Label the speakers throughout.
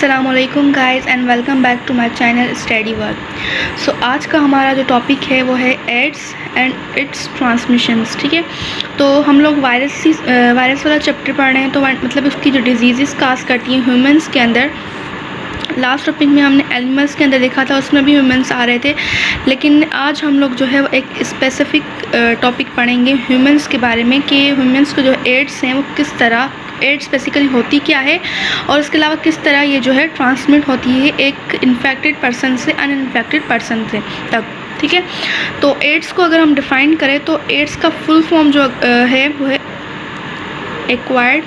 Speaker 1: अस्सलामुअलैकुम guys and welcome back to my channel study world. So आज का हमारा जो टॉपिक है वो है एड्स एंड इट्स ट्रांसमिशंस। ठीक है, तो हम लोग वायरस वाला चैप्टर पढ़ रहे हैं। तो मतलब उसकी जो डिजीज़ काज करती हैं ह्यूमंस के अंदर। लास्ट टॉपिक में हमने एनिमल्स के अंदर देखा था, उसमें भी ह्यूमंस आ रहे थे, लेकिन आज हम लोग जो है वो एक स्पेसिफिक टॉपिक पढ़ेंगे ह्यूमंस के बारे में कि ह्यूमंस को जो एड्स हैं वो किस तरह, एड्स बेसिकली होती क्या है और इसके अलावा किस तरह ये जो है ट्रांसमिट होती है एक इन्फेक्टेड पर्सन से अनइन्फेक्टेड पर्सन से तक। ठीक है, तो एड्स को अगर हम डिफ़ाइन करें तो एड्स का फुल फॉर्म जो है वो है एक्वायर्ड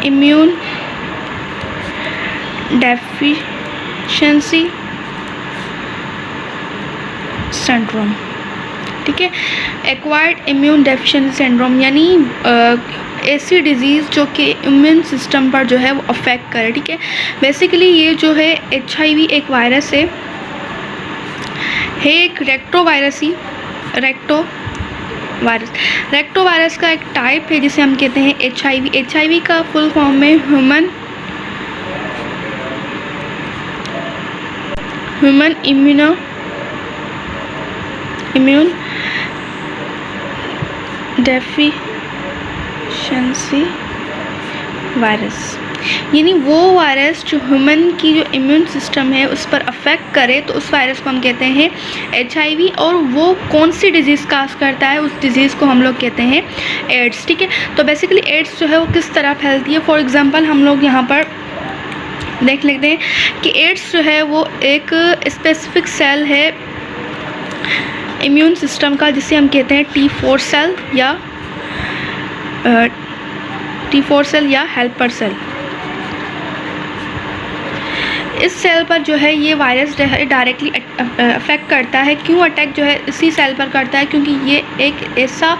Speaker 1: इम्यून डेफिशिएंसी सिंड्रोम। ठीक है, एक्वायर्ड इम्यून डेफिशिएंसी सिंड्रोम यानी ऐसी डिज़ीज़ जो कि इम्यून सिस्टम पर जो है वो अफेक्ट करे। ठीक है, बेसिकली ये जो है HIV एक वायरस है एक रेक्टो वायरस का एक टाइप है जिसे हम कहते हैं HIV का फुल फॉर्म में ह्यूमन इम्यून डेफिशिएंसी वायरस, यानी वो वायरस जो ह्यूमन की जो इम्यून सिस्टम है उस पर अफेक्ट करे, तो उस वायरस को हम कहते हैं HIV। और वो कौन सी डिज़ीज़ काज करता है, उस डिज़ीज़ को हम लोग कहते हैं एड्स। ठीक है, तो बेसिकली एड्स जो है वो किस तरह फैलती है, फॉर एग्ज़ाम्पल हम लोग यहाँ पर देख लेते हैं कि एड्स जो है वो एक स्पेसिफिक सेल है इम्यून सिस्टम का जिसे हम कहते हैं T4 सेल या हेल्पर सेल। इस सेल पर जो है ये वायरस डायरेक्टली अफेक्ट करता है। क्यों अटैक जो है इसी सेल पर करता है, क्योंकि ये एक ऐसा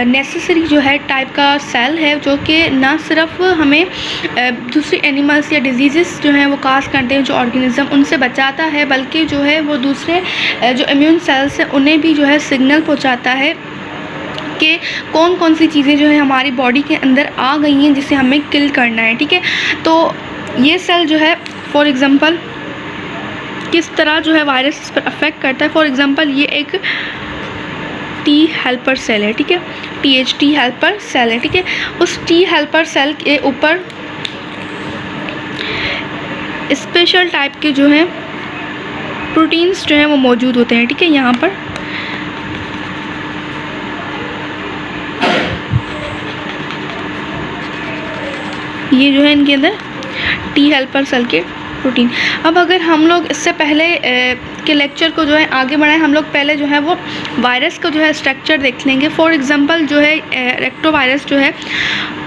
Speaker 1: नेसेसरी जो है टाइप का सेल है जो कि ना सिर्फ हमें दूसरी एनिमल्स या डिजीज़ जो हैं वो काज करते हैं जो ऑर्गेनिज्म उनसे बचाता है, बल्कि जो है वो दूसरे जो इम्यून सेल्स हैं उन्हें भी जो है सिग्नल पहुंचाता है कि कौन कौन सी चीज़ें जो है हमारी बॉडी के अंदर आ गई हैं जिसे हमें किल करना है। ठीक है, तो ये सेल जो है फॉर एग्ज़ाम्पल किस तरह जो है वायरस इस पर अफेक्ट करता है। फॉर एग्ज़ाम्पल ये एक T हेल्पर सेल है। ठीक है, THT हेल्पर सेल है। ठीक है, उस T हेल्पर सेल के ऊपर स्पेशल टाइप के जो हैं प्रोटीन्स जो हैं वो मौजूद होते हैं। ठीक है, यहाँ पर ये जो है इनके अंदर T हेल्पर सेल के प्रोटीन। अब अगर हम लोग इससे पहले के लेक्चर को जो है आगे बढ़ाएं, हम लोग पहले जो है वो वायरस का जो है स्ट्रक्चर देख लेंगे। फॉर एग्ज़ाम्पल जो है रेक्टो वायरस जो है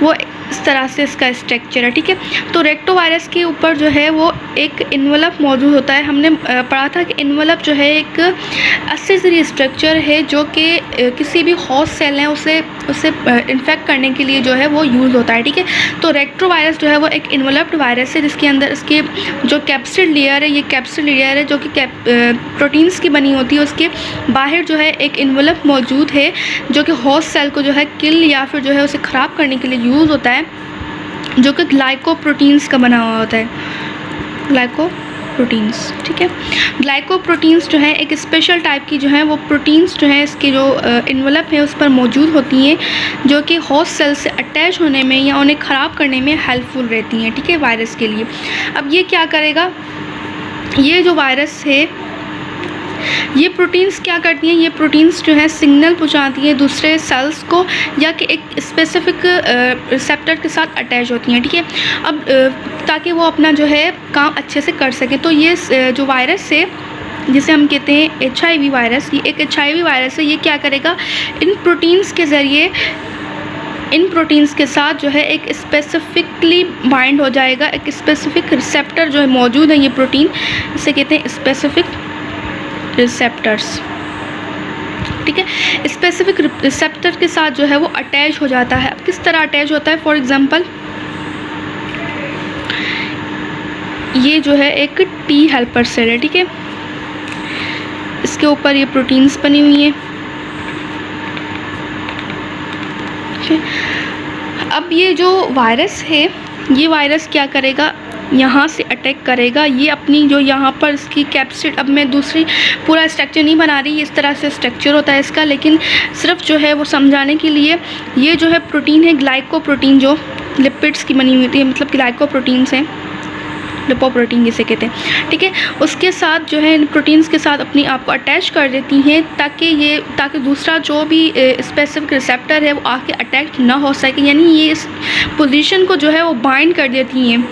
Speaker 1: वो इस तरह से इसका स्ट्रक्चर है। ठीक है, तो रेक्टो वायरस के ऊपर जो है वो एक इन्वेलप मौजूद होता है। हमने पढ़ा था कि इन्वेलप जो है एक एक्सेसरी स्ट्रक्चर है जो कि किसी भी होस्ट सेल है उसे इन्फेक्ट करने के लिए जो है वो यूज़ होता है। ठीक है, तो रेक्टो वायरस जो है वो एक इन्वेलप्ड वायरस है जिसके अंदर इसके जो कैप्सिड लेयर है, ये कैप्सिड लेयर है जो कि प्रोटीन्स की बनी होती है। उसके बाहर जो है एक इन्वेलप मौजूद है जो कि होस्ट सेल को जो है किल या फिर जो है उसे ख़राब करने के लिए यूज़ होता है, जो कि ग्लाइकोप्रोटीन्स का बना हुआ होता है, ग्लाइकोप्रोटीन्स। ठीक है, ग्लाइकोप्रोटीन्स जो है एक स्पेशल टाइप की जो है वो प्रोटीन्स जो है इसके जो इन्वेलप है उस पर मौजूद होती हैं जो कि होस्ट सेल से अटैच होने में या उन्हें ख़राब करने में हेल्पफुल रहती हैं। ठीक है, वायरस के लिए। अब ये क्या करेगा, ये जो वायरस है ये प्रोटीन्स क्या करती हैं, ये प्रोटीन्स जो है सिग्नल पहुंचाती हैं दूसरे सेल्स को या कि एक स्पेसिफिक रिसेप्टर के साथ अटैच होती हैं। ठीक है, अब ताकि वो अपना जो है काम अच्छे से कर सकें। तो ये जो वायरस है जिसे हम कहते हैं HIV वायरस, ये एक HIV वायरस है। ये क्या करेगा, इन प्रोटीन्स के ज़रिए इन प्रोटीन्स के साथ जो है एक स्पेसिफिकली बाइंड हो जाएगा। एक स्पेसिफिक रिसेप्टर जो है मौजूद है, ये प्रोटीन इसे कहते हैं स्पेसिफिक रिसेप्टर्स। ठीक है, स्पेसिफिक रिसेप्टर के साथ जो है वो अटैच हो जाता है। अब किस तरह अटैच होता है, फॉर एग्ज़ाम्पल ये जो है एक T हेल्पर सेल है। ठीक है, इसके ऊपर ये प्रोटीन्स बनी हुई हैं। अब ये जो वायरस है ये वायरस क्या करेगा, यहाँ से अटैक करेगा। ये अपनी जो यहाँ पर इसकी कैप्सिड, अब मैं दूसरी पूरा स्ट्रक्चर नहीं बना रही, इस तरह से स्ट्रक्चर होता है इसका, लेकिन सिर्फ जो है वो समझाने के लिए, ये जो है प्रोटीन है ग्लाइकोप्रोटीन, जो लिपिड्स की बनी हुई होती है, मतलब ग्लाइकोप्रोटीन्स हैं, लिपोप्रोटीन जिसे कहते हैं, ठीक है। उसके साथ जो है इन प्रोटीन्स के साथ अपनी आप को अटैच कर देती हैं, ताकि दूसरा जो भी स्पेसिफिक रिसेप्टर है वो आके अटैच ना हो सके, यानी ये इस पोजीशन को जो है वो बाइंड कर देती हैं।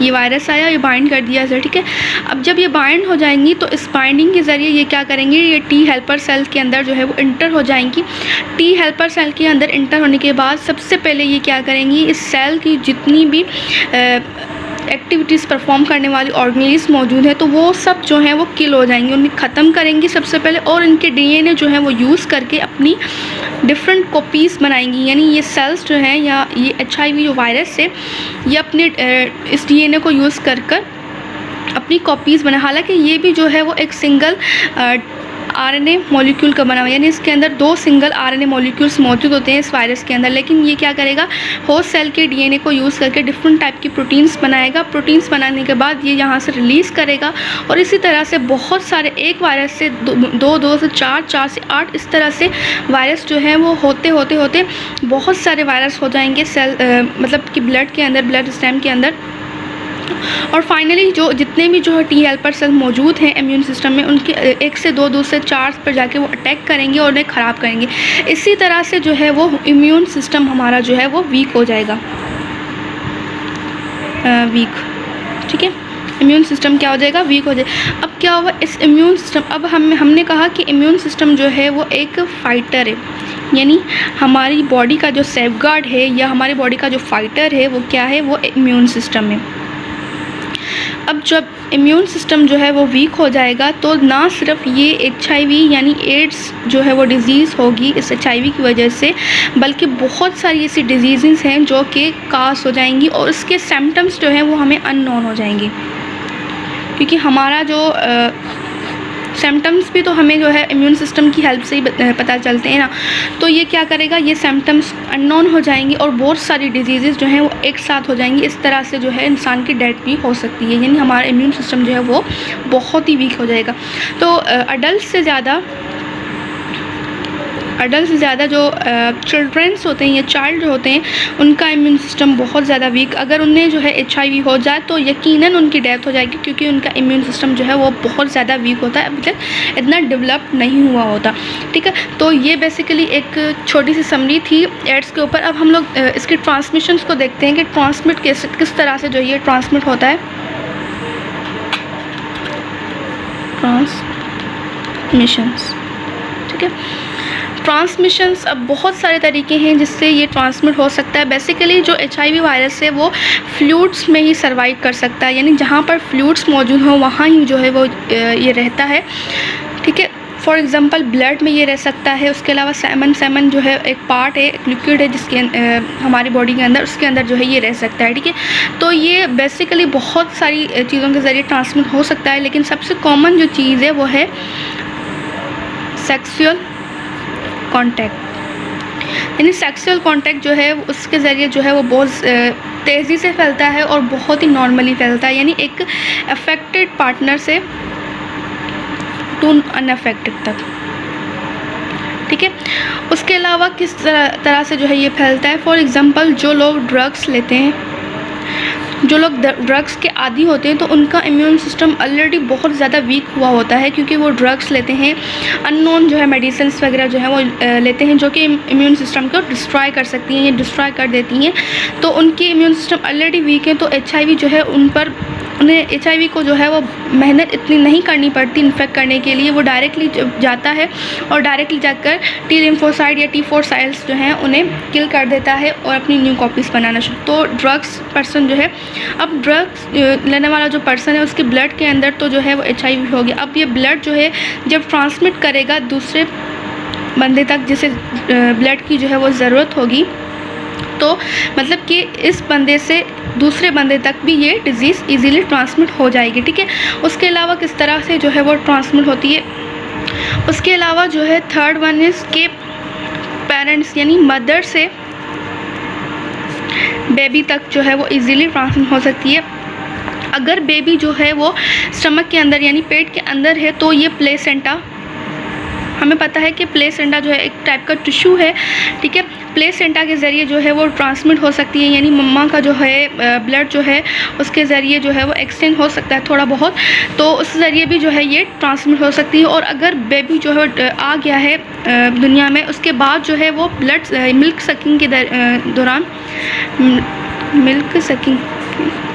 Speaker 1: ये वायरस आया, ये बाइंड कर दिया सर, ठीक है। अब जब ये बाइंड हो जाएंगी तो इस बाइंडिंग के ज़रिए ये क्या करेंगे, ये टी हेल्पर सेल के अंदर जो है वो इंटर हो जाएंगी। टी हेल्पर सेल के अंदर इंटर होने के बाद सबसे पहले ये क्या करेंगी, इस सेल की जितनी भी एक्टिविटीज़ परफॉर्म करने वाली ऑर्गेनिज़्म मौजूद है तो वो सब जो है वो किल हो जाएंगे, उन्हें ख़त्म करेंगी सबसे पहले, और इनके डीएनए जो है वो यूज़ करके अपनी डिफरेंट कॉपीज़ बनाएंगी। यानी ये सेल्स जो हैं या ये HIV जो वायरस है, ये अपने इस डीएनए को यूज़ कर अपनी कॉपीज़ बना। हालांकि ये भी जो है वो एक सिंगल RNA मॉलिक्यूल का बना हुआ है, यानी इसके अंदर 2 सिंगल RNA मॉलिक्यूल्स मौजूद होते हैं इस वायरस के अंदर, लेकिन ये क्या करेगा, होस्ट सेल के डीएनए को यूज़ करके डिफरेंट टाइप की प्रोटीन्स बनाएगा। प्रोटीन्स बनाने के बाद ये यहाँ से रिलीज़ करेगा, और इसी तरह से बहुत सारे, एक वायरस से 2 से 4, 4 से 8, इस तरह से वायरस जो है वो होते बहुत सारे वायरस हो जाएंगे सेल, मतलब कि ब्लड के अंदर, ब्लड स्टेम के अंदर। और फाइनली जो जितने भी जो है टी हेल्पर सेल मौजूद हैं इम्यून सिस्टम में, उनके 1 से 2, 2 से 4 पर जाके वो अटैक करेंगे और उन्हें ख़राब करेंगे। इसी तरह से जो है वो इम्यून सिस्टम हमारा जो है वो वीक हो जाएगा, वीक, ठीक है। इम्यून सिस्टम क्या हो जाएगा, वीक हो जाएगा। अब क्या हुआ इस इम्यून सिस्टम, अब हमने कहा कि इम्यून सिस्टम जो है वो एक फाइटर है, यानी हमारी बॉडी का जो सेफगार्ड है या हमारी बॉडी का जो फाइटर है वो क्या है, वो इम्यून सिस्टम है। अब जब इम्यून सिस्टम जो है वो वीक हो जाएगा तो ना सिर्फ ये HIV यानी एड्स जो है वो डिज़ीज़ होगी इस HIV की वजह से, बल्कि बहुत सारी ऐसी डिजीज़ हैं जो कि कास हो जाएंगी, और इसके सिम्टम्स जो हैं वो हमें अननोन हो जाएंगे, क्योंकि हमारा जो सिम्टम्स भी तो हमें जो है इम्यून सिस्टम की हेल्प से ही पता चलते हैं ना। तो ये क्या करेगा, ये सिम्टम्स अननोन हो जाएंगे और बहुत सारी डिजीज़ जो हैं वो एक साथ हो जाएंगी। इस तरह से जो है इंसान की डेथ भी हो सकती है, यानी हमारा इम्यून सिस्टम जो है वो बहुत ही वीक हो जाएगा। तो अडल्ट से ज़्यादा जो चिल्ड्रंस होते हैं या चाइल्ड जो होते हैं उनका इम्यून सिस्टम बहुत ज़्यादा वीक, अगर उन्हें जो है HIV हो जाए तो यकीनन उनकी डेथ हो जाएगी, क्योंकि उनका इम्यून सिस्टम जो है वो बहुत ज़्यादा वीक होता है, अभी तक इतना डेवलप नहीं हुआ होता, ठीक है। तो ये बेसिकली एक छोटी सी समरी थी एड्स के ऊपर। अब हम लोग इसके ट्रांसमिशंस को देखते हैं कि ट्रांसमिट किस तरह से जो ये ट्रांसमिट होता है। ट्रांसमिशंस, ठीक है। ट्रांसमिशंस अब बहुत सारे तरीके हैं जिससे ये ट्रांसमिट हो सकता है। बेसिकली जो HIV वायरस है वो फ्लूइड्स में ही सर्वाइव कर सकता है, यानी जहाँ पर फ्लूइड्स मौजूद हों वहाँ ही जो है वो ये रहता है, ठीक है। फॉर एग्ज़ाम्पल ब्लड में ये रह सकता है। उसके अलावा सेमन जो है एक पार्ट है, एक लिक्विड है जिसके हमारी बॉडी के अंदर, उसके अंदर जो है ये रह सकता है, ठीक है। तो ये बेसिकली बहुत सारी चीज़ों के ज़रिए ट्रांसमिट हो सकता है, लेकिन सबसे कॉमन जो चीज़ है वो है सेक्सुअल कॉन्टैक्ट। यानी सेक्सुअल कॉन्टैक्ट जो है उसके ज़रिए जो है वो बहुत तेज़ी से फैलता है और बहुत ही नॉर्मली फैलता है, यानी एक अफेक्टेड पार्टनर से टू अनअफेक्टेड तक, ठीक है। उसके अलावा किस तरह से जो है ये फैलता है, फॉर एग्ज़ाम्पल जो लोग ड्रग्स लेते हैं, जो लोग ड्रग्स के आदी होते हैं तो उनका इम्यून सिस्टम ऑलरेडी बहुत ज़्यादा वीक हुआ होता है, क्योंकि वो ड्रग्स लेते हैं, अननोन जो है मेडिसिन्स वगैरह जो है वो लेते हैं जो कि इम्यून सिस्टम को डिस्ट्रॉय कर सकती हैं, ये डिस्ट्रॉय कर देती हैं। तो उनकी इम्यून सिस्टम ऑलरेडी वीक है, तो HIV जो है उन्हें HIV को जो है वो मेहनत इतनी नहीं करनी पड़ती इन्फेक्ट करने के लिए, वो डायरेक्टली जाता है और डायरेक्टली जाकर T लिम्फोसाइट या T4 सेल्स जो हैं उन्हें किल कर देता है और अपनी न्यू कॉपीज़ बनाना शुरू। तो ड्रग्स पर्सन जो है, अब ड्रग्स लेने वाला जो पर्सन है उसके ब्लड के अंदर तो जो है वो HIV हो गया। अब ये ब्लड जो है जब ट्रांसमिट करेगा दूसरे बंदे तक, जिसे ब्लड की जो है वो ज़रूरत होगी, तो मतलब कि इस बंदे से दूसरे बंदे तक भी ये डिज़ीज़ इजीली ट्रांसमिट हो जाएगी, ठीक है। उसके अलावा किस तरह से जो है वो ट्रांसमिट होती है, उसके अलावा जो है थर्ड वन इज़ के पेरेंट्स यानी मदर से बेबी तक जो है वो इजीली ट्रांसमिट हो सकती है। अगर बेबी जो है वो स्टमक के अंदर यानी पेट के अंदर है तो ये प्लेसेंटा, हमें पता है कि प्लेसेंटा जो है एक टाइप का टिश्यू है, ठीक है। प्लेसेंटा के ज़रिए जो है वो ट्रांसमिट हो सकती है, यानी मम्मा का जो है ब्लड जो है उसके ज़रिए जो है वो एक्सचेंज हो सकता है थोड़ा बहुत, तो उस ज़रिए भी जो है ये ट्रांसमिट हो सकती है। और अगर बेबी जो है आ गया है दुनिया में, उसके बाद जो है वो ब्लड मिल्क सकिंग के दौरान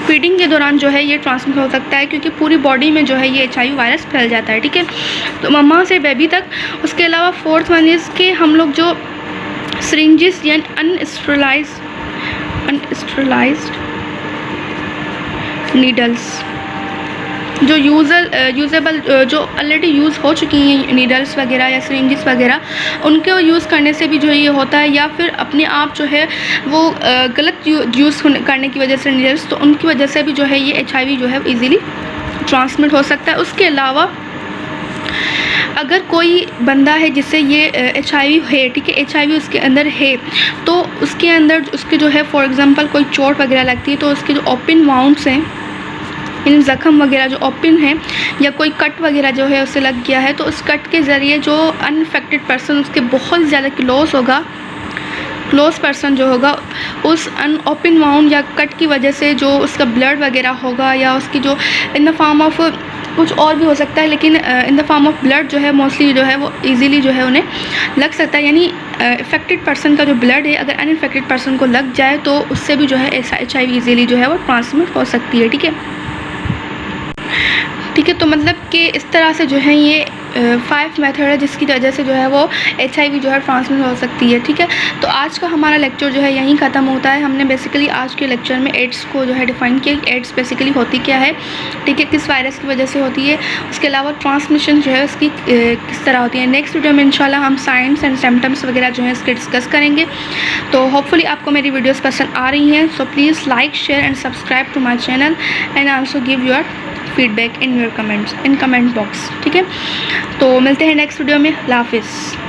Speaker 1: फीडिंग के दौरान जो है ये ट्रांसमिट हो सकता है, क्योंकि पूरी बॉडी में जो है ये HIV वायरस फैल जाता है, ठीक है। तो मम्मा से बेबी तक। उसके अलावा फोर्थ वन इज़ कि हम लोग जो सिरिंजेस यानी अनस्टेरलाइज्ड नीडल्स, जो यूजेबल जो ऑलरेडी यूज़ हो चुकी हैं नीडल्स वगैरह या सिरिंजेस वगैरह, उनको यूज़ करने से भी जो ये होता है, या फिर अपने आप जो है वो गलत यूज़ करने की वजह से नीडल्स, तो उनकी वजह से भी जो है ये HIV जो है इजीली ट्रांसमिट हो सकता है। उसके अलावा अगर कोई बंदा है जिससे ये HIV है, ठीक है, HIV उसके अंदर है, तो उसके अंदर उसके जो है फॉर एग्ज़ाम्पल कोई चोट वगैरह लगती है, तो उसके जो ओपन वाउंड्स हैं, इन ज़ख़म वगैरह जो ओपन है, या कोई कट वगैरह जो है उसे लग गया है, तो उस कट के ज़रिए जो अनइफेक्टेड पर्सन उसके बहुत ज़्यादा क्लोज पर्सन जो होगा, उस ओपन वाउंड या कट की वजह से जो उसका ब्लड वगैरह होगा, या उसकी जो इन द फॉर्म ऑफ कुछ और भी हो सकता है, लेकिन in the form of blood जो है मोस्टली जो है वो इजीली जो है उन्हें लग सकता है। यानी इफ़ेक्टेड पर्सन का जो ब्लड है अगर अनइफेक्टेड पर्सन को लग जाए तो उससे भी जो है HIV इजीली जो है वो ट्रांसमिट हो सकती है, ठीक है। तो मतलब कि इस तरह से जो है ये 5 मेथड है जिसकी वजह से जो है वो HIV जो है ट्रांसमिट हो सकती है, ठीक है। तो आज का हमारा लेक्चर जो है यहीं ख़त्म होता है। हमने बेसिकली आज के लेक्चर में एड्स को जो है डिफ़ाइन किया, एड्स बेसिकली होती क्या है, ठीक है, किस वायरस की वजह से होती है, उसके अलावा ट्रांसमिशन जो है उसकी किस तरह होती है। नेक्स्ट वीडियो में इंशाल्लाह हम साइंस एंड सिम्टम्स वगैरह जो है इसके डिस्कस करेंगे। तो होपफुली आपको मेरी वीडियोज़ पसंद आ रही हैं, so please like, share and subscribe to my channel and also give your feedback in your comments in comment box, ठीक है। तो मिलते हैं नेक्स्ट वीडियो में। अल्लाह हाफिज़।